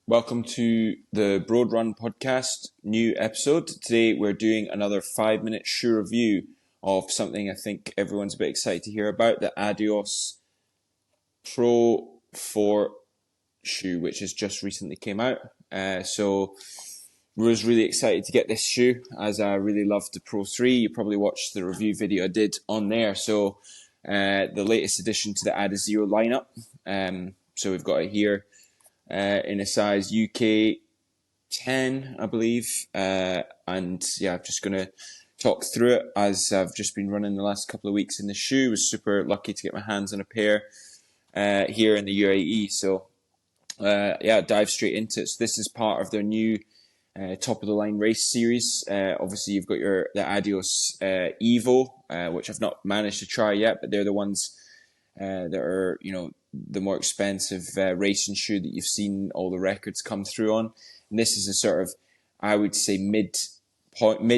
Welcome to the Broadrun Podcast, new episode. Today we're doing another 5-minute shoe review of something I think everyone's a bit excited to hear about, the Adios Pro 4 shoe, which has just recently came out. So was really excited to get this shoe as I really loved the Pro 3. You probably watched the review video I did on there. So the latest addition to the Adizero lineup. So we've got it here. In a size UK 10, I believe. And yeah, I'm just going to talk through it as I've just been running the last couple of weeks in the shoe. Was super lucky to get my hands on a pair here in the UAE. So dive straight into it. So this is part of their new top of the line race series. Obviously, you've got the Adios Evo, which I've not managed to try yet, but they're the ones that are, the more expensive racing shoe that you've seen all the records come through on. And this is a sort of, I would say, mid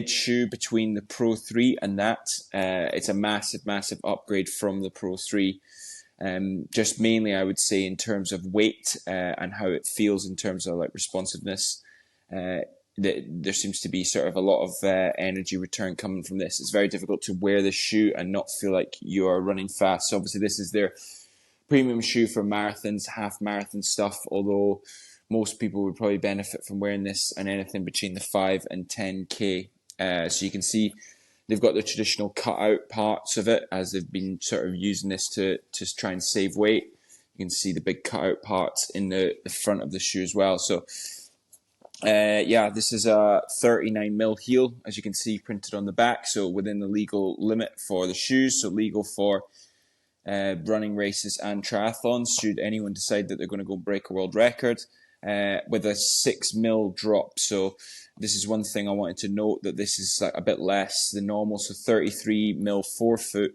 shoe between the Pro 3 and that. It's a massive upgrade from the Pro 3. Just mainly, I would say, in terms of weight and how it feels in terms of like responsiveness. There seems to be sort of a lot of energy return coming from this. It's very difficult to wear this shoe and not feel like you are running fast. So obviously this is their premium shoe for marathons, half marathon stuff, although most people would probably benefit from wearing this and anything between the 5 and 10k. So you can see they've got the traditional cut-out parts of it as they've been sort of using this to try and save weight. You can see the big cut-out parts in the front of the shoe as well. So this is a 39mm heel, as you can see printed on the back, so within the legal limit for the shoes, so legal for running races and triathlons should anyone decide that they're going to go break a world record, with a 6mm drop. So this is one thing I wanted to note, that this is like a bit less than normal, so 33mm forefoot,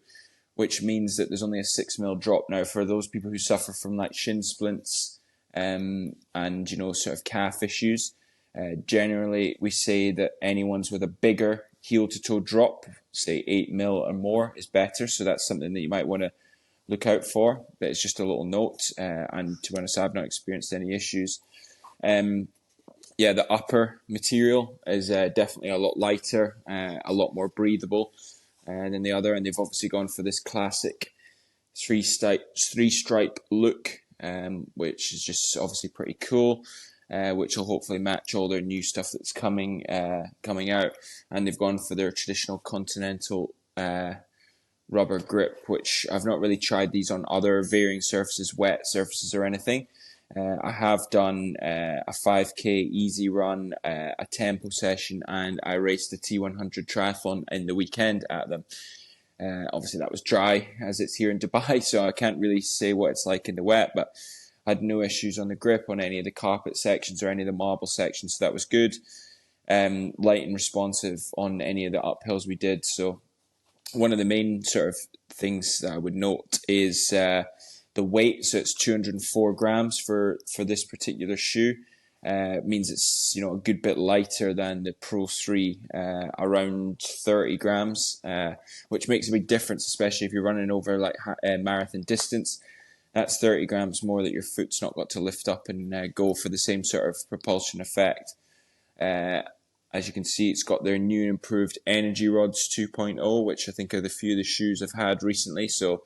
which means that there's only a 6mm drop. Now for those people who suffer from like shin splints and sort of calf issues, generally we say that anyone's with a bigger heel to toe drop, say 8mm or more, is better. So that's something that you might want to look out for, but it's just a little note. And to be honest, I've not experienced any issues. The upper material is definitely a lot lighter, a lot more breathable than the other, and they've obviously gone for this classic three stripe look, which is just obviously pretty cool. Which will hopefully match all their new stuff that's coming out. And they've gone for their traditional Continental rubber grip, which I've not really tried these on other varying surfaces, wet surfaces or anything. I have done a 5k easy run, a tempo session, and I raced the T100 triathlon in the weekend at them. Obviously that was dry, as it's here in Dubai, so I can't really say what it's like in the wet, but had no issues on the grip on any of the carpet sections or any of the marble sections, so that was good. Light and responsive on any of the uphills we did. So one of the main sort of things that I would note is the weight. So it's 204 grams for this particular shoe. Means it's a good bit lighter than the Pro 3, around 30 grams, which makes a big difference, especially if you're running over like marathon distance. That's 30 grams more that your foot's not got to lift up and go for the same sort of propulsion effect. As you can see, it's got their new and improved Energy Rods 2.0, which I think are the few of the shoes I've had recently. So,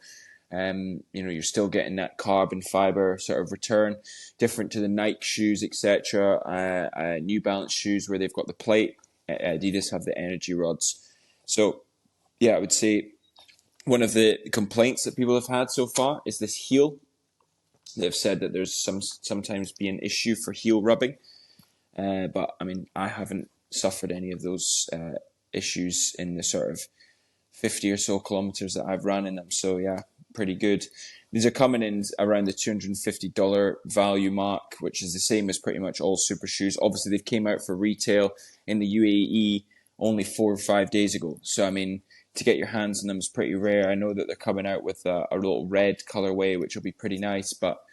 you're still getting that carbon fiber sort of return, different to the Nike shoes, etc. New Balance shoes where they've got the plate. Adidas have the Energy Rods. So, yeah, I would say one of the complaints that people have had so far is this heel. They've said that there's sometimes be an issue for heel rubbing, but I mean, I haven't suffered any of those issues in the sort of 50 or so kilometers that I've run in them. So yeah, pretty good. These are coming in around the $250 value mark, which is the same as pretty much all super shoes. Obviously, they've came out for retail in the UAE only 4 or 5 days ago. So I mean, to get your hands on them is pretty rare. I know that they're coming out with a little red colorway, which will be pretty nice. But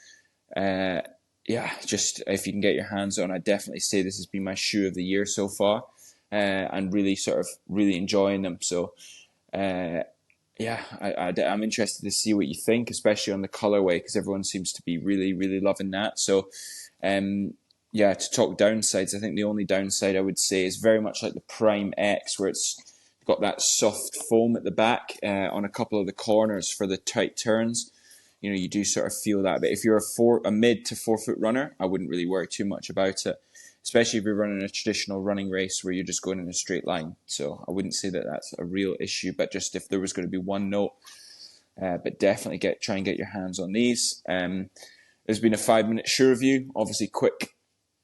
just if you can get your hands on, I'd definitely say this has been my shoe of the year so far, and really enjoying them. So I'm interested to see what you think, especially on the colorway, because everyone seems to be really, really loving that. So Yeah, to talk downsides, I think the only downside I would say is very much like the Prime X, where it's got that soft foam at the back on a couple of the corners for the tight turns. You do sort of feel that. But if you're a mid to 4 foot runner, I wouldn't really worry too much about it, especially if you're running a traditional running race where you're just going in a straight line. So I wouldn't say that that's a real issue, but just if there was going to be one note, but definitely try and get your hands on these. There's been a 5-minute shoe review, obviously quick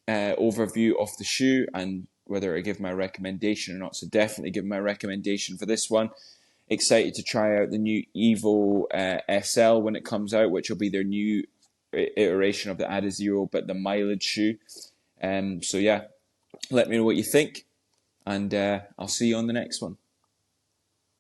overview of the shoe and whether I give my recommendation or not. So definitely give my recommendation for this one. Excited to try out the new Evo SL when it comes out, which will be their new iteration of the Adizero, but the mileage shoe. So yeah, let me know what you think, and I'll see you on the next one.